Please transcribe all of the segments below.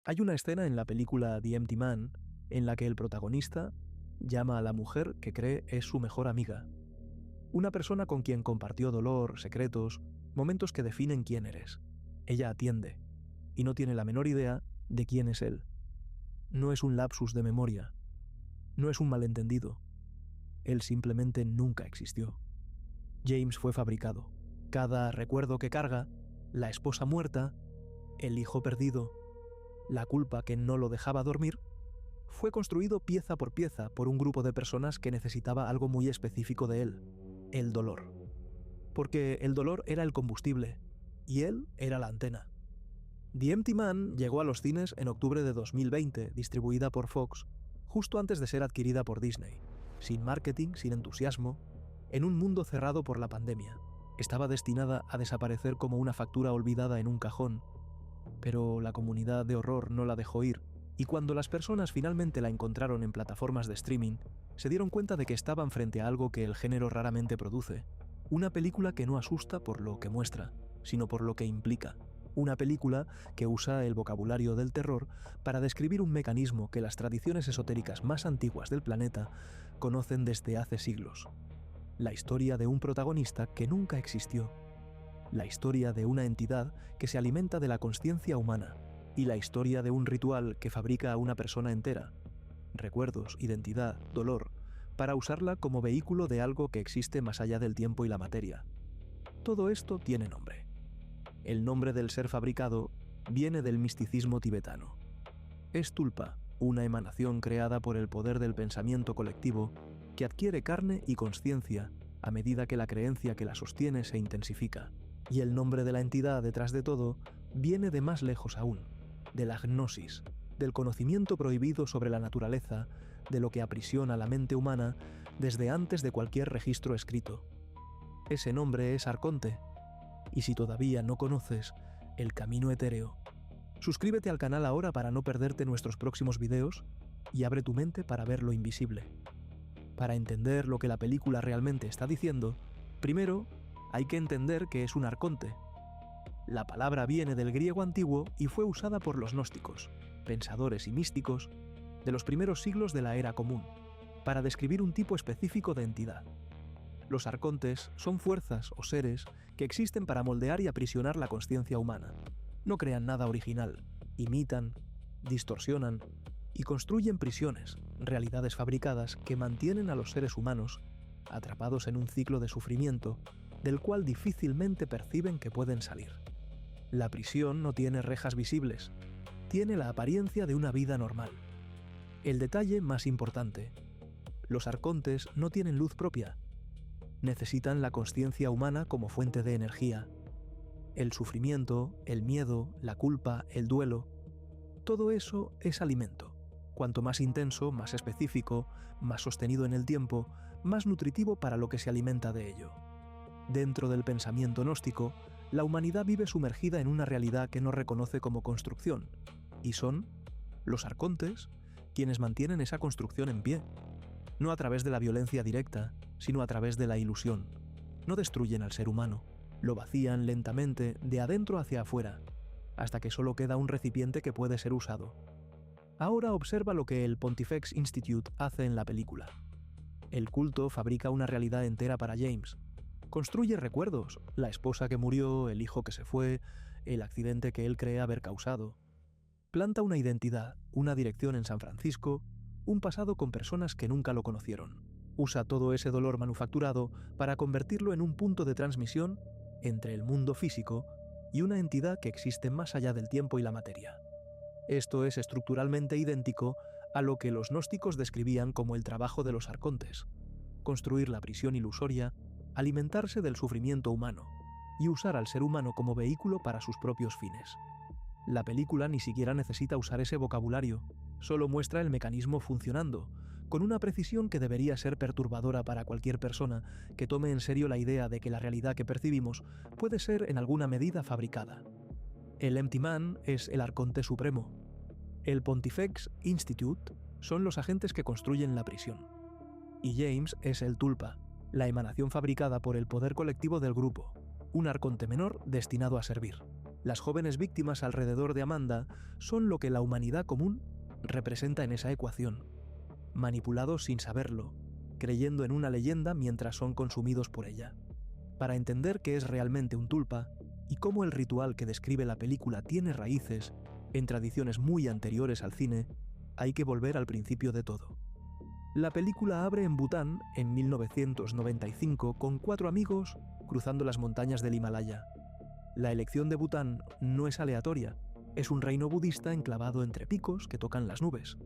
Hay una escena en la película The Empty Man en la que el protagonista llama a la mujer que cree es su mejor amiga. Una persona con quien compartió dolor, secretos, momentos que definen quién eres. Ella atiende y no tiene la menor idea de quién es él. No es un lapsus de memoria. No es un malentendido. Él simplemente nunca existió. James fue fabricado. Cada recuerdo que carga, la esposa muerta, el hijo perdido, la culpa que no lo dejaba dormir, fue construido pieza por pieza por un grupo de personas que necesitaba algo muy específico de él, el dolor. Porque el dolor era el combustible, y él era la antena. The Empty Man llegó a los cines en octubre de 2020, distribuida por Fox, justo antes de ser adquirida por Disney, sin marketing, sin entusiasmo, en un mundo cerrado por la pandemia. Estaba destinada a desaparecer como una factura olvidada en un cajón, pero la comunidad de horror no la dejó ir, y cuando las personas finalmente la encontraron en plataformas de streaming, se dieron cuenta de que estaban frente a algo que el género raramente produce. Una película que no asusta por lo que muestra, sino por lo que implica. Una película que usa el vocabulario del terror para describir un mecanismo que las tradiciones esotéricas más antiguas del planeta conocen desde hace siglos. La historia de un protagonista que nunca existió. La historia de una entidad que se alimenta de la consciencia humana. Y la historia de un ritual que fabrica a una persona entera. Recuerdos, identidad, dolor, para usarla como vehículo de algo que existe más allá del tiempo y la materia. Todo esto tiene nombre. El nombre del ser fabricado viene del misticismo tibetano. Es tulpa, una emanación creada por el poder del pensamiento colectivo que adquiere carne y consciencia a medida que la creencia que la sostiene se intensifica. Y el nombre de la entidad detrás de todo viene de más lejos aún, de la gnosis, del conocimiento prohibido sobre la naturaleza, de lo que aprisiona la mente humana desde antes de cualquier registro escrito. Ese nombre es Arconte. Y si todavía no conoces el camino etéreo, suscríbete al canal ahora para no perderte nuestros próximos videos y abre tu mente para ver lo invisible. Para entender lo que la película realmente está diciendo, primero hay que entender que es un arconte. La palabra viene del griego antiguo y fue usada por los gnósticos, pensadores y místicos de los primeros siglos de la Era Común, para describir un tipo específico de entidad. Los arcontes son fuerzas o seres que existen para moldear y aprisionar la consciencia humana. No crean nada original, imitan, distorsionan y construyen prisiones, realidades fabricadas que mantienen a los seres humanos atrapados en un ciclo de sufrimiento del cual difícilmente perciben que pueden salir. La prisión no tiene rejas visibles, tiene la apariencia de una vida normal. El detalle más importante: los arcontes no tienen luz propia. Necesitan la consciencia humana como fuente de energía. El sufrimiento, el miedo, la culpa, el duelo, todo eso es alimento. Cuanto más intenso, más específico, más sostenido en el tiempo, más nutritivo para lo que se alimenta de ello. Dentro del pensamiento gnóstico, la humanidad vive sumergida en una realidad que no reconoce como construcción, y son los arcontes quienes mantienen esa construcción en pie, no a través de la violencia directa, sino a través de la ilusión. No destruyen al ser humano, lo vacían lentamente de adentro hacia afuera, hasta que solo queda un recipiente que puede ser usado. Ahora observa lo que el Pontifex Institute hace en la película. El culto fabrica una realidad entera para James. Construye recuerdos, la esposa que murió, el hijo que se fue, el accidente que él cree haber causado. Planta una identidad, una dirección en San Francisco, un pasado con personas que nunca lo conocieron. Usa todo ese dolor manufacturado para convertirlo en un punto de transmisión entre el mundo físico y una entidad que existe más allá del tiempo y la materia. Esto es estructuralmente idéntico a lo que los gnósticos describían como el trabajo de los arcontes: construir la prisión ilusoria, alimentarse del sufrimiento humano y usar al ser humano como vehículo para sus propios fines. La película ni siquiera necesita usar ese vocabulario, solo muestra el mecanismo funcionando, con una precisión que debería ser perturbadora para cualquier persona que tome en serio la idea de que la realidad que percibimos puede ser en alguna medida fabricada. El Empty Man es el arconte supremo. El Pontifex Institute son los agentes que construyen la prisión. Y James es el tulpa, la emanación fabricada por el poder colectivo del grupo, un arconte menor destinado a servir. Las jóvenes víctimas alrededor de Amanda son lo que la humanidad común representa en esa ecuación, manipulados sin saberlo, creyendo en una leyenda mientras son consumidos por ella. Para entender qué es realmente un tulpa y cómo el ritual que describe la película tiene raíces en tradiciones muy anteriores al cine, hay que volver al principio de todo. La película abre en Bután en 1995 con 4 amigos cruzando las montañas del Himalaya. La elección de Bután no es aleatoria, es un reino budista enclavado entre picos que tocan las nubes,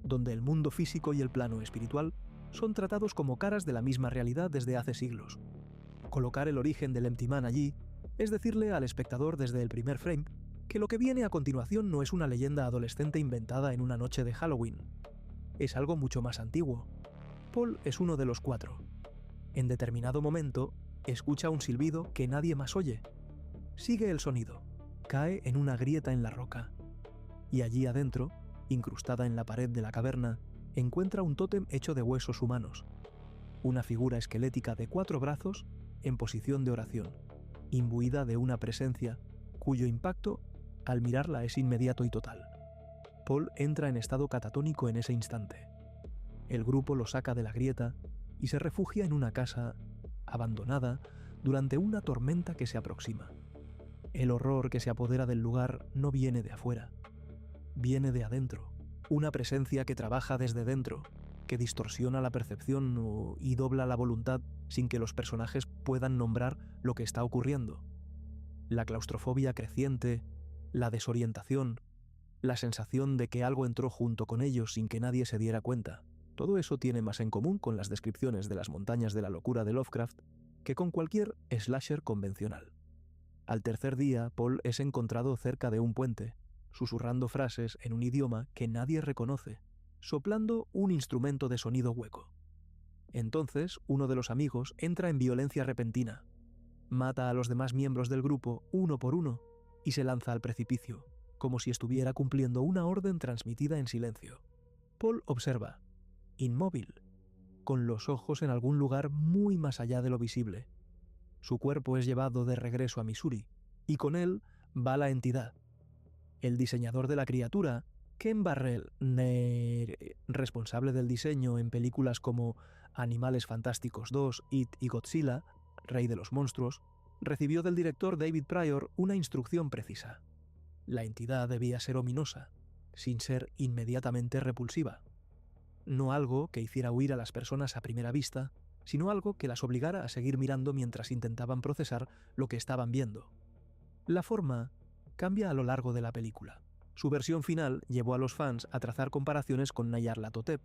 donde el mundo físico y el plano espiritual son tratados como caras de la misma realidad desde hace siglos. Colocar el origen del Empty Man allí es decirle al espectador desde el primer frame que lo que viene a continuación no es una leyenda adolescente inventada en una noche de Halloween. Es algo mucho más antiguo. Paul es uno de los 4. En determinado momento, escucha un silbido que nadie más oye. Sigue el sonido, cae en una grieta en la roca. Y allí adentro, incrustada en la pared de la caverna, encuentra un tótem hecho de huesos humanos. Una figura esquelética de 4 brazos en posición de oración, imbuida de una presencia cuyo impacto, al mirarla, es inmediato y total. Paul entra en estado catatónico en ese instante. El grupo lo saca de la grieta y se refugia en una casa abandonada durante una tormenta que se aproxima. El horror que se apodera del lugar no viene de afuera, viene de adentro. Una presencia que trabaja desde dentro, que distorsiona la percepción y dobla la voluntad sin que los personajes puedan nombrar lo que está ocurriendo. La claustrofobia creciente, la desorientación, la sensación de que algo entró junto con ellos sin que nadie se diera cuenta. Todo eso tiene más en común con las descripciones de las montañas de la locura de Lovecraft que con cualquier slasher convencional. Al tercer día, Paul es encontrado cerca de un puente, susurrando frases en un idioma que nadie reconoce, soplando un instrumento de sonido hueco. Entonces, uno de los amigos entra en violencia repentina, mata a los demás miembros del grupo uno por uno y se lanza al precipicio, como si estuviera cumpliendo una orden transmitida en silencio. Paul observa, inmóvil, con los ojos en algún lugar muy más allá de lo visible. Su cuerpo es llevado de regreso a Missouri, y con él va la entidad. El diseñador de la criatura, Ken Barrell, responsable del diseño en películas como Animales Fantásticos 2, It y Godzilla, Rey de los Monstruos, recibió del director David Pryor una instrucción precisa. La entidad debía ser ominosa, sin ser inmediatamente repulsiva. No algo que hiciera huir a las personas a primera vista, sino algo que las obligara a seguir mirando mientras intentaban procesar lo que estaban viendo. La forma cambia a lo largo de la película. Su versión final llevó a los fans a trazar comparaciones con Nyarlathotep,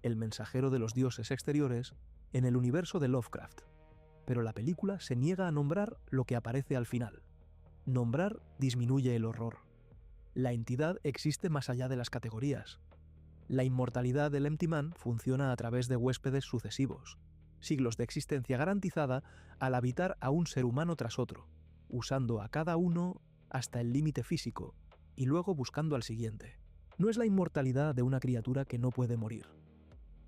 el mensajero de los dioses exteriores, en el universo de Lovecraft. Pero la película se niega a nombrar lo que aparece al final. Nombrar disminuye el horror. La entidad existe más allá de las categorías. La inmortalidad del Empty Man funciona a través de huéspedes sucesivos, siglos de existencia garantizada al habitar a un ser humano tras otro, usando a cada uno hasta el límite físico y luego buscando al siguiente. No es la inmortalidad de una criatura que no puede morir.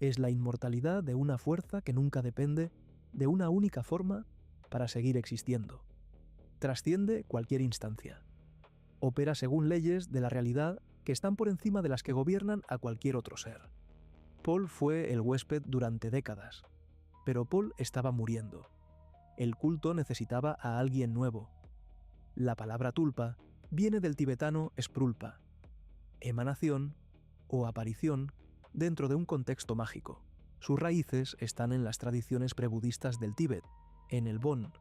Es la inmortalidad de una fuerza que nunca depende de una única forma para seguir existiendo. Trasciende cualquier instancia. Opera según leyes de la realidad que están por encima de las que gobiernan a cualquier otro ser. Paul fue el huésped durante décadas, pero Paul estaba muriendo. El culto necesitaba a alguien nuevo. La palabra tulpa viene del tibetano sprulpa, emanación o aparición dentro de un contexto mágico. Sus raíces están en las tradiciones prebudistas del Tíbet, en el Bon,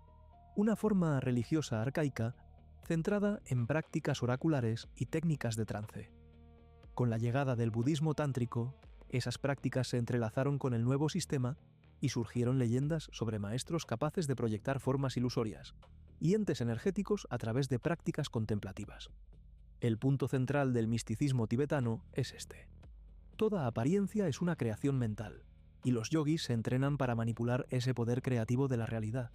una forma religiosa arcaica centrada en prácticas oraculares y técnicas de trance. Con la llegada del budismo tántrico, esas prácticas se entrelazaron con el nuevo sistema y surgieron leyendas sobre maestros capaces de proyectar formas ilusorias y entes energéticos a través de prácticas contemplativas. El punto central del misticismo tibetano es este. Toda apariencia es una creación mental, y los yogis se entrenan para manipular ese poder creativo de la realidad.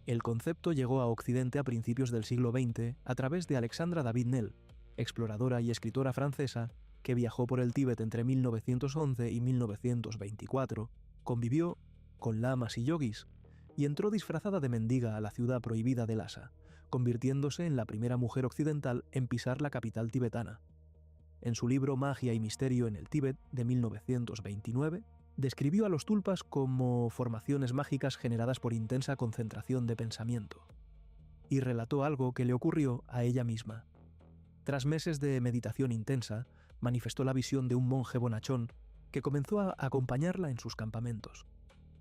El concepto llegó a Occidente a principios del siglo XX a través de Alexandra David Nell, exploradora y escritora francesa que viajó por el Tíbet entre 1911 y 1924, convivió con lamas y yogis y entró disfrazada de mendiga a la ciudad prohibida de Lhasa, convirtiéndose en la primera mujer occidental en pisar la capital tibetana. En su libro Magia y Misterio en el Tíbet, de 1929, describió a los tulpas como formaciones mágicas generadas por intensa concentración de pensamiento, y relató algo que le ocurrió a ella misma. Tras meses de meditación intensa, manifestó la visión de un monje bonachón que comenzó a acompañarla en sus campamentos.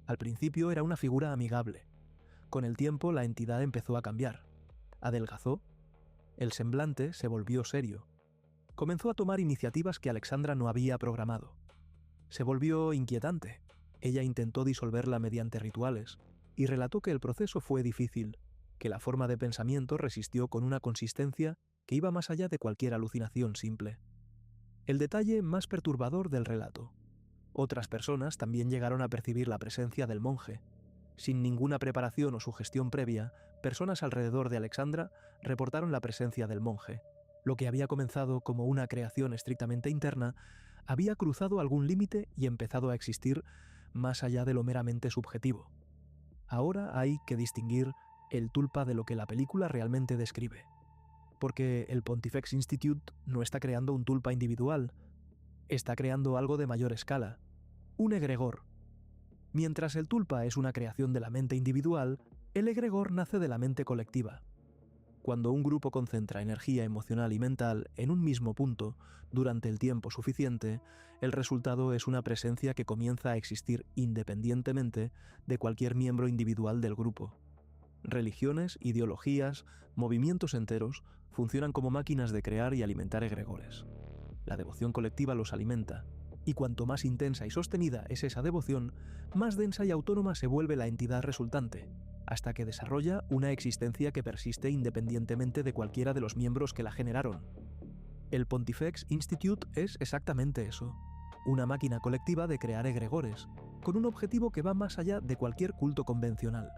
Al principio era una figura amigable. Con el tiempo la entidad empezó a cambiar. Adelgazó. El semblante se volvió serio. Comenzó a tomar iniciativas que Alexandra no había programado. Se volvió inquietante. Ella intentó disolverla mediante rituales y relató que el proceso fue difícil, que la forma de pensamiento resistió con una consistencia que iba más allá de cualquier alucinación simple. El detalle más perturbador del relato. Otras personas también llegaron a percibir la presencia del monje. Sin ninguna preparación o sugestión previa, personas alrededor de Alexandra reportaron la presencia del monje. Lo que había comenzado como una creación estrictamente interna había cruzado algún límite y empezado a existir más allá de lo meramente subjetivo. Ahora hay que distinguir el tulpa de lo que la película realmente describe. Porque el Pontifex Institute no está creando un tulpa individual, está creando algo de mayor escala, un egregor. Mientras el tulpa es una creación de la mente individual, el egregor nace de la mente colectiva. Cuando un grupo concentra energía emocional y mental en un mismo punto durante el tiempo suficiente, el resultado es una presencia que comienza a existir independientemente de cualquier miembro individual del grupo. Religiones, ideologías, movimientos enteros funcionan como máquinas de crear y alimentar egregores. La devoción colectiva los alimenta, y cuanto más intensa y sostenida es esa devoción, más densa y autónoma se vuelve la entidad resultante, hasta que desarrolla una existencia que persiste independientemente de cualquiera de los miembros que la generaron. El Pontifex Institute es exactamente eso, una máquina colectiva de crear egregores, con un objetivo que va más allá de cualquier culto convencional.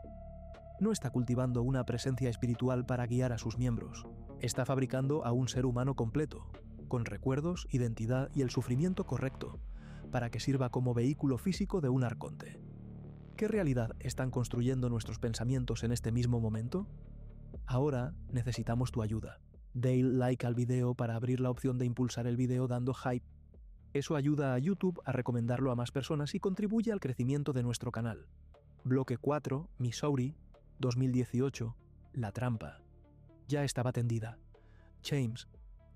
No está cultivando una presencia espiritual para guiar a sus miembros, está fabricando a un ser humano completo, con recuerdos, identidad y el sufrimiento correcto, para que sirva como vehículo físico de un arconte. ¿Qué realidad están construyendo nuestros pensamientos en este mismo momento? Ahora necesitamos tu ayuda. Dale like al video para abrir la opción de impulsar el video dando hype. Eso ayuda a YouTube a recomendarlo a más personas y contribuye al crecimiento de nuestro canal. Bloque 4, Missouri, 2018, La trampa. Ya estaba tendida. James.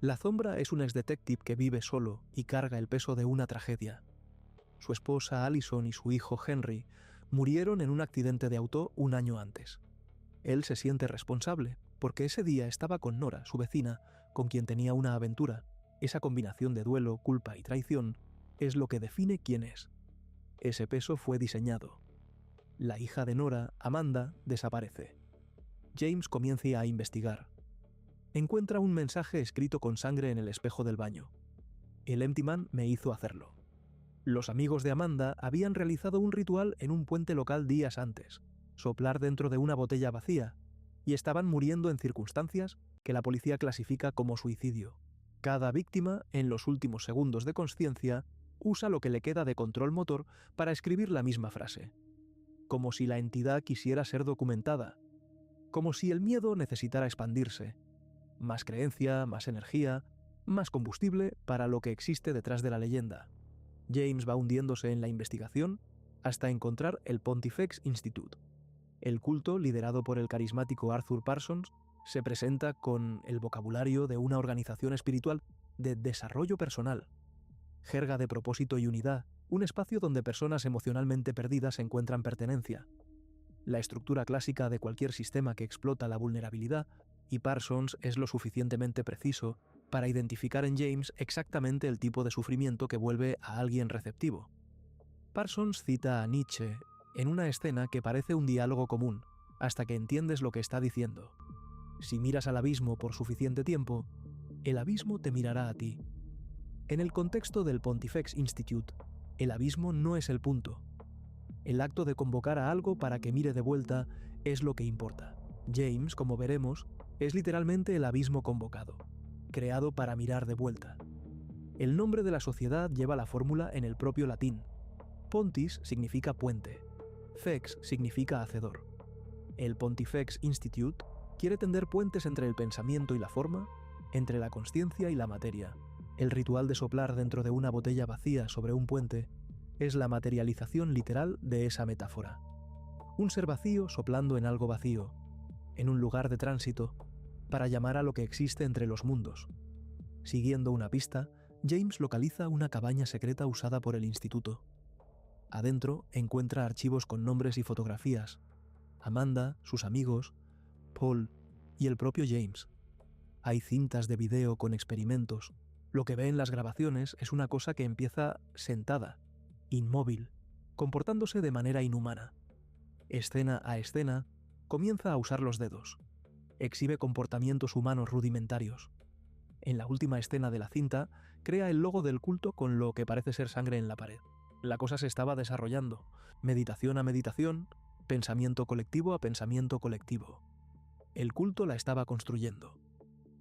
La Sombra es un ex-detective que vive solo y carga el peso de una tragedia. Su esposa Allison y su hijo Henry murieron en un accidente de auto un año antes. Él se siente responsable porque ese día estaba con Nora, su vecina, con quien tenía una aventura. Esa combinación de duelo, culpa y traición es lo que define quién es. Ese peso fue diseñado. La hija de Nora, Amanda, desaparece. James comienza a investigar. Encuentra un mensaje escrito con sangre en el espejo del baño. El Empty Man me hizo hacerlo. Los amigos de Amanda habían realizado un ritual en un puente local días antes, soplar dentro de una botella vacía, y estaban muriendo en circunstancias que la policía clasifica como suicidio. Cada víctima, en los últimos segundos de consciencia, usa lo que le queda de control motor para escribir la misma frase. Como si la entidad quisiera ser documentada. Como si el miedo necesitara expandirse. Más creencia, más energía, más combustible para lo que existe detrás de la leyenda. James va hundiéndose en la investigación hasta encontrar el Pontifex Institute. El culto, liderado por el carismático Arthur Parsons, se presenta con el vocabulario de una organización espiritual de desarrollo personal. Jerga de propósito y unidad, un espacio donde personas emocionalmente perdidas encuentran pertenencia. La estructura clásica de cualquier sistema que explota la vulnerabilidad, y Parsons es lo suficientemente preciso para identificar en James exactamente el tipo de sufrimiento que vuelve a alguien receptivo. Parsons cita a Nietzsche en una escena que parece un diálogo común, hasta que entiendes lo que está diciendo. Si miras al abismo por suficiente tiempo, el abismo te mirará a ti. En el contexto del Pontifex Institute, el abismo no es el punto. El acto de convocar a algo para que mire de vuelta es lo que importa. James, como veremos, es literalmente el abismo convocado, creado para mirar de vuelta. El nombre de la sociedad lleva la fórmula en el propio latín. Pontis significa puente, fex significa hacedor. El Pontifex Institute Quiere tender puentes entre el pensamiento y la forma, entre la consciencia y la materia. El ritual de soplar dentro de una botella vacía sobre un puente es la materialización literal de esa metáfora. Un ser vacío soplando en algo vacío, en un lugar de tránsito, para llamar a lo que existe entre los mundos. Siguiendo una pista, James localiza una cabaña secreta usada por el instituto. Adentro encuentra archivos con nombres y fotografías. Amanda, sus amigos, Paul y el propio James. Hay cintas de video con experimentos. Lo que ve en las grabaciones es una cosa que empieza sentada, inmóvil, comportándose de manera inhumana. Escena a escena, comienza a usar los dedos. Exhibe comportamientos humanos rudimentarios. En la última escena de la cinta, crea el logo del culto con lo que parece ser sangre en la pared. La cosa se estaba desarrollando, meditación a meditación, pensamiento colectivo a pensamiento colectivo. El culto la estaba construyendo.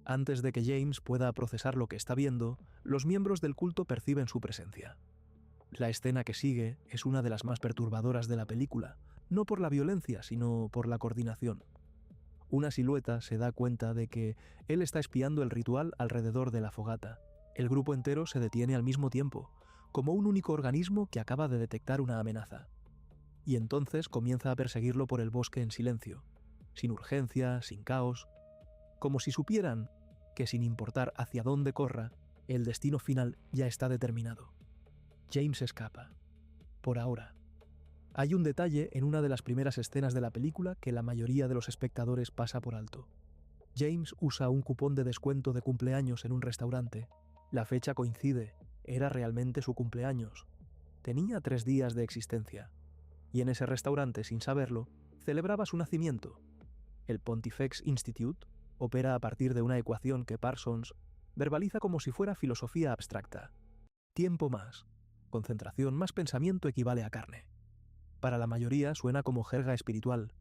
Antes de que James pueda procesar lo que está viendo, los miembros del culto perciben su presencia. La escena que sigue es una de las más perturbadoras de la película, no por la violencia, sino por la coordinación. Una silueta se da cuenta de que él está espiando el ritual alrededor de la fogata. El grupo entero se detiene al mismo tiempo, como un único organismo que acaba de detectar una amenaza. Y entonces comienza a perseguirlo por el bosque en silencio, sin urgencia, sin caos, como si supieran que sin importar hacia dónde corra, el destino final ya está determinado. James escapa. Por ahora. Hay un detalle en una de las primeras escenas de la película que la mayoría de los espectadores pasa por alto. James usa un cupón de descuento de cumpleaños en un restaurante. La fecha coincide, era realmente su cumpleaños. Tenía 3 días de existencia. Y en ese restaurante, sin saberlo, celebraba su nacimiento. El Pontifex Institute opera a partir de una ecuación que Parsons verbaliza como si fuera filosofía abstracta. Tiempo más, concentración más pensamiento equivale a carne. Para la mayoría suena como jerga espiritual,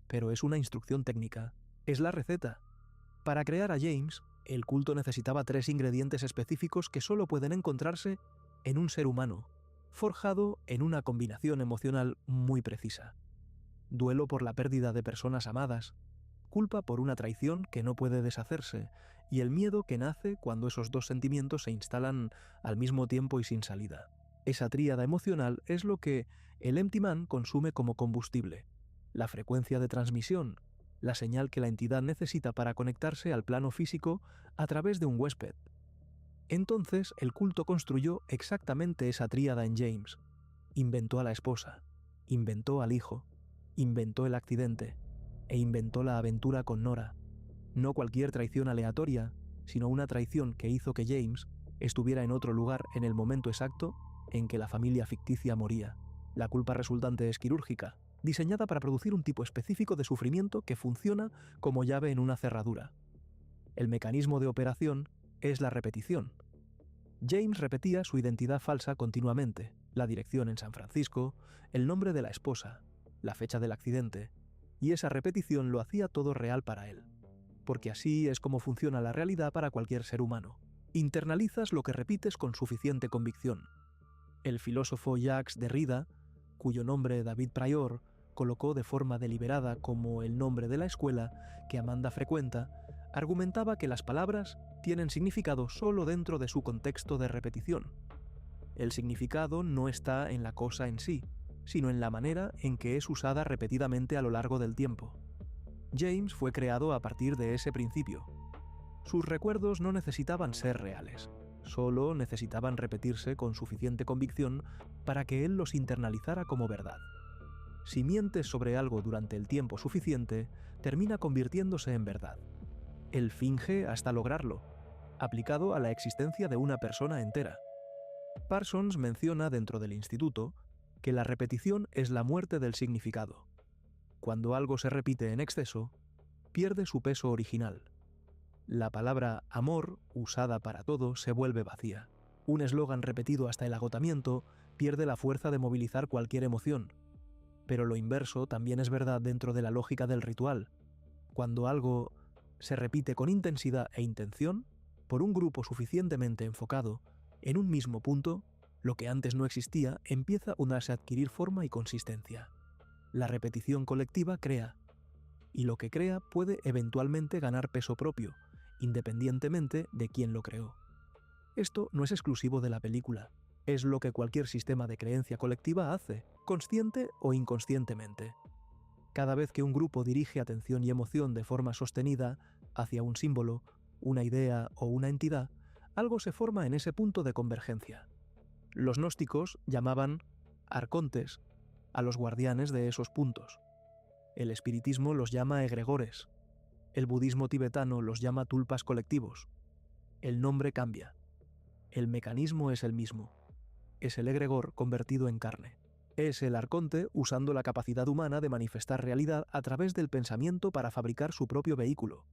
pero es una instrucción técnica, es la receta. Para crear a James, el culto necesitaba 3 ingredientes específicos que solo pueden encontrarse en un ser humano, forjado en una combinación emocional muy precisa. Duelo por la pérdida de personas amadas, culpa por una traición que no puede deshacerse y el miedo que nace cuando esos 2 sentimientos se instalan al mismo tiempo y sin salida. Esa tríada emocional es lo que el Empty Man consume como combustible, la frecuencia de transmisión, la señal que la entidad necesita para conectarse al plano físico a través de un huésped. Entonces el culto construyó exactamente esa tríada en James. Inventó a la esposa, inventó al hijo, inventó el accidente e inventó la aventura con Nora. No cualquier traición aleatoria, sino una traición que hizo que James estuviera en otro lugar en el momento exacto en que la familia ficticia moría. La culpa resultante es quirúrgica, diseñada para producir un tipo específico de sufrimiento que funciona como llave en una cerradura. El mecanismo de operación es la repetición. James repetía su identidad falsa continuamente, la dirección en San Francisco, el nombre de la esposa, la fecha del accidente, y esa repetición lo hacía todo real para él. Porque así es como funciona la realidad para cualquier ser humano. Internalizas lo que repites con suficiente convicción. El filósofo Jacques Derrida, cuyo nombre David Pryor colocó de forma deliberada como el nombre de la escuela que Amanda frecuenta, argumentaba que las palabras tienen significado solo dentro de su contexto de repetición. El significado no está en la cosa en sí, sino en la manera en que es usada repetidamente a lo largo del tiempo. James fue creado a partir de ese principio. Sus recuerdos no necesitaban ser reales, solo necesitaban repetirse con suficiente convicción para que él los internalizara como verdad. Si mientes sobre algo durante el tiempo suficiente, termina convirtiéndose en verdad. Él finge hasta lograrlo, aplicado a la existencia de una persona entera. Parsons menciona dentro del instituto que la repetición es la muerte del significado. Cuando algo se repite en exceso, pierde su peso original. La palabra amor, usada para todo, se vuelve vacía. Un eslogan repetido hasta el agotamiento pierde la fuerza de movilizar cualquier emoción. Pero lo inverso también es verdad dentro de la lógica del ritual. Cuando algo se repite con intensidad e intención, por un grupo suficientemente enfocado, en un mismo punto, lo que antes no existía empieza a adquirir forma y consistencia. La repetición colectiva crea, y lo que crea puede eventualmente ganar peso propio, independientemente de quién lo creó. Esto no es exclusivo de la película, es lo que cualquier sistema de creencia colectiva hace, consciente o inconscientemente. Cada vez que un grupo dirige atención y emoción de forma sostenida hacia un símbolo, una idea o una entidad, algo se forma en ese punto de convergencia. Los gnósticos llamaban arcontes a los guardianes de esos puntos. El espiritismo los llama egregores. El budismo tibetano los llama tulpas colectivos. El nombre cambia. El mecanismo es el mismo. Es el egregor convertido en carne. Es el arconte usando la capacidad humana de manifestar realidad a través del pensamiento para fabricar su propio vehículo.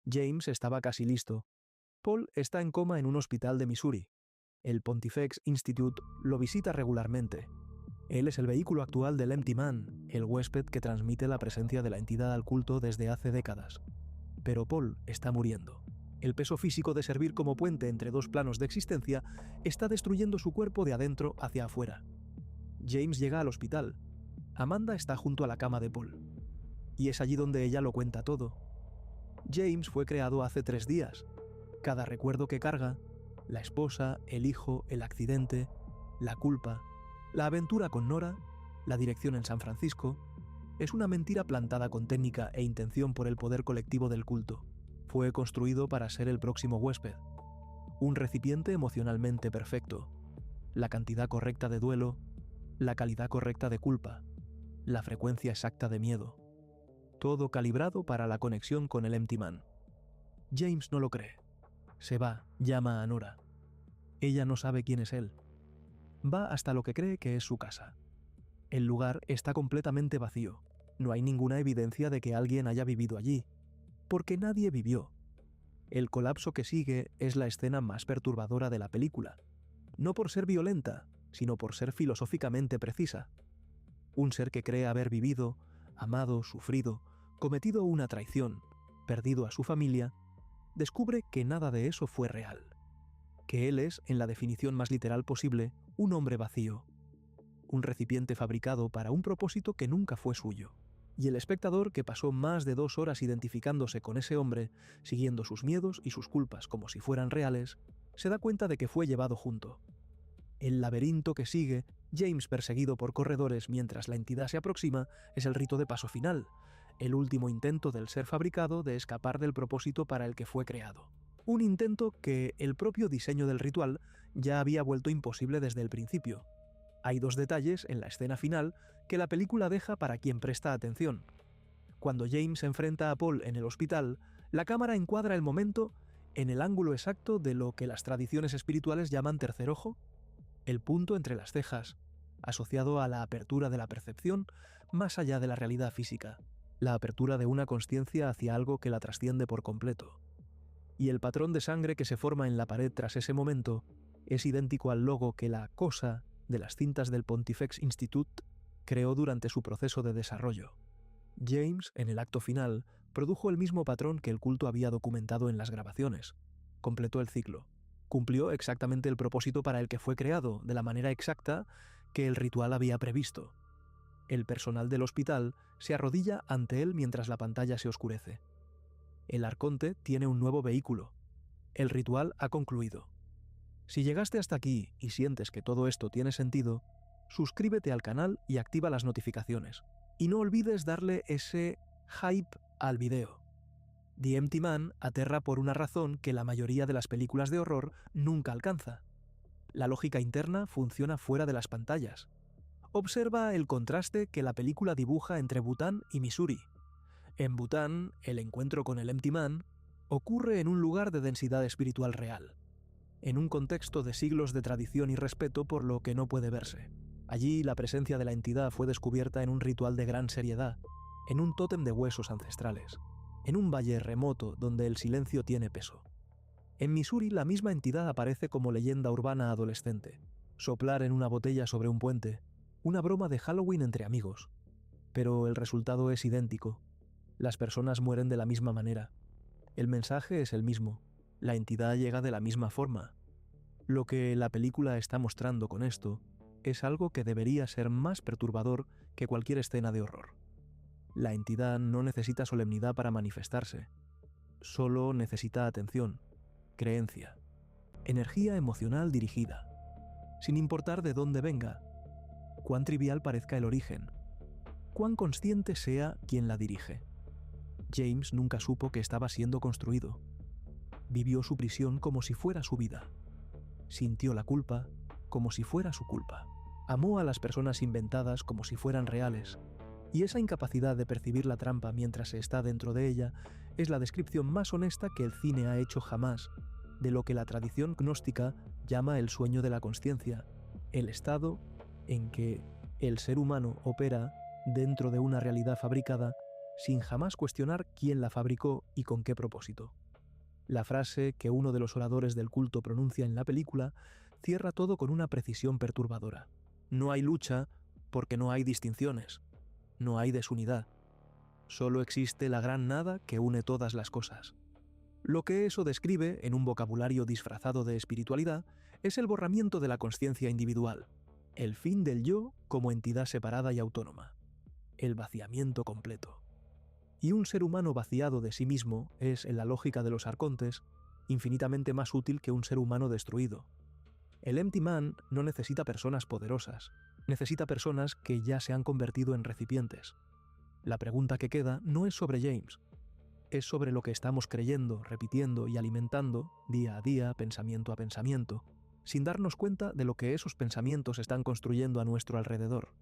James estaba casi listo. Paul está en coma en un hospital de Missouri. El Pontifex Institute lo visita regularmente. Él es el vehículo actual del Empty Man, el huésped que transmite la presencia de la entidad al culto desde hace décadas. Pero Paul está muriendo. El peso físico de servir como puente entre dos planos de existencia está destruyendo su cuerpo de adentro hacia afuera. James llega al hospital. Amanda está junto a la cama de Paul. Y es allí donde ella lo cuenta todo. James fue creado hace 3 días. Cada recuerdo que carga, la esposa, el hijo, el accidente, la culpa, la aventura con Nora, la dirección en San Francisco, es una mentira plantada con técnica e intención por el poder colectivo del culto. Fue construido para ser el próximo huésped. Un recipiente emocionalmente perfecto. La cantidad correcta de duelo, la calidad correcta de culpa, la frecuencia exacta de miedo. Todo calibrado para la conexión con el Empty Man. James no lo cree. Se va, llama a Nora. Ella no sabe quién es él. Va hasta lo que cree que es su casa. El lugar está completamente vacío. No hay ninguna evidencia de que alguien haya vivido allí, porque nadie vivió. El colapso que sigue es la escena más perturbadora de la película, no por ser violenta, sino por ser filosóficamente precisa. Un ser que cree haber vivido, amado, sufrido, cometido una traición, perdido a su familia, descubre que nada de eso fue real, que él es, en la definición más literal posible, un hombre vacío, un recipiente fabricado para un propósito que nunca fue suyo. Y el espectador, que pasó más de 2 horas identificándose con ese hombre, siguiendo sus miedos y sus culpas como si fueran reales, se da cuenta de que fue llevado junto. El laberinto que sigue, James perseguido por corredores mientras la entidad se aproxima, es el rito de paso final, el último intento del ser fabricado de escapar del propósito para el que fue creado. Un intento que el propio diseño del ritual ya había vuelto imposible desde el principio. Hay 2 detalles en la escena final que la película deja para quien presta atención. Cuando James se enfrenta a Paul en el hospital, la cámara encuadra el momento en el ángulo exacto de lo que las tradiciones espirituales llaman tercer ojo, el punto entre las cejas, asociado a la apertura de la percepción más allá de la realidad física, la apertura de una consciencia hacia algo que la trasciende por completo. Y el patrón de sangre que se forma en la pared tras ese momento es idéntico al logo que la cosa de las cintas del Pontifex Institute creó durante su proceso de desarrollo. James, en el acto final, produjo el mismo patrón que el culto había documentado en las grabaciones. Completó el ciclo. Cumplió exactamente el propósito para el que fue creado, de la manera exacta que el ritual había previsto. El personal del hospital se arrodilla ante él mientras la pantalla se oscurece. El arconte tiene un nuevo vehículo. El ritual ha concluido. Si llegaste hasta aquí y sientes que todo esto tiene sentido, suscríbete al canal y activa las notificaciones. Y no olvides darle ese hype al video. The Empty Man aterra por una razón que la mayoría de las películas de horror nunca alcanza. La lógica interna funciona fuera de las pantallas. Observa el contraste que la película dibuja entre Bután y Missouri. En Bután, el encuentro con el Empty Man ocurre en un lugar de densidad espiritual real, en un contexto de siglos de tradición y respeto por lo que no puede verse. Allí la presencia de la entidad fue descubierta en un ritual de gran seriedad, en un tótem de huesos ancestrales, en un valle remoto donde el silencio tiene peso. En Missouri la misma entidad aparece como leyenda urbana adolescente, soplar en una botella sobre un puente, una broma de Halloween entre amigos. Pero el resultado es idéntico. Las personas mueren de la misma manera. El mensaje es el mismo. La entidad llega de la misma forma. Lo que la película está mostrando con esto es algo que debería ser más perturbador que cualquier escena de horror. La entidad no necesita solemnidad para manifestarse, solo necesita atención, creencia, energía emocional dirigida, sin importar de dónde venga, cuán trivial parezca el origen, cuán consciente sea quien la dirige. James nunca supo que estaba siendo construido. Vivió su prisión como si fuera su vida. Sintió la culpa como si fuera su culpa. Amó a las personas inventadas como si fueran reales. Y esa incapacidad de percibir la trampa mientras se está dentro de ella es la descripción más honesta que el cine ha hecho jamás de lo que la tradición gnóstica llama el sueño de la consciencia, el estado en que el ser humano opera dentro de una realidad fabricada sin jamás cuestionar quién la fabricó y con qué propósito. La frase que uno de los oradores del culto pronuncia en la película cierra todo con una precisión perturbadora. No hay lucha porque no hay distinciones, no hay desunidad. Solo existe la gran nada que une todas las cosas. Lo que eso describe, en un vocabulario disfrazado de espiritualidad, es el borramiento de la consciencia individual, el fin del yo como entidad separada y autónoma, el vaciamiento completo. Y un ser humano vaciado de sí mismo es, en la lógica de los arcontes, infinitamente más útil que un ser humano destruido. El Empty Man no necesita personas poderosas, necesita personas que ya se han convertido en recipientes. La pregunta que queda no es sobre James, es sobre lo que estamos creyendo, repitiendo y alimentando día a día, pensamiento a pensamiento, sin darnos cuenta de lo que esos pensamientos están construyendo a nuestro alrededor,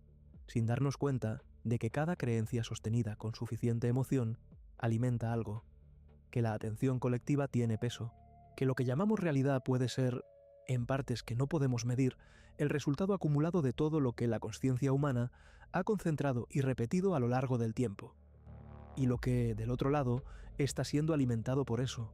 sin darnos cuenta de que cada creencia sostenida con suficiente emoción alimenta algo, que la atención colectiva tiene peso, que lo que llamamos realidad puede ser, en partes que no podemos medir, el resultado acumulado de todo lo que la consciencia humana ha concentrado y repetido a lo largo del tiempo, y lo que, del otro lado, está siendo alimentado por eso,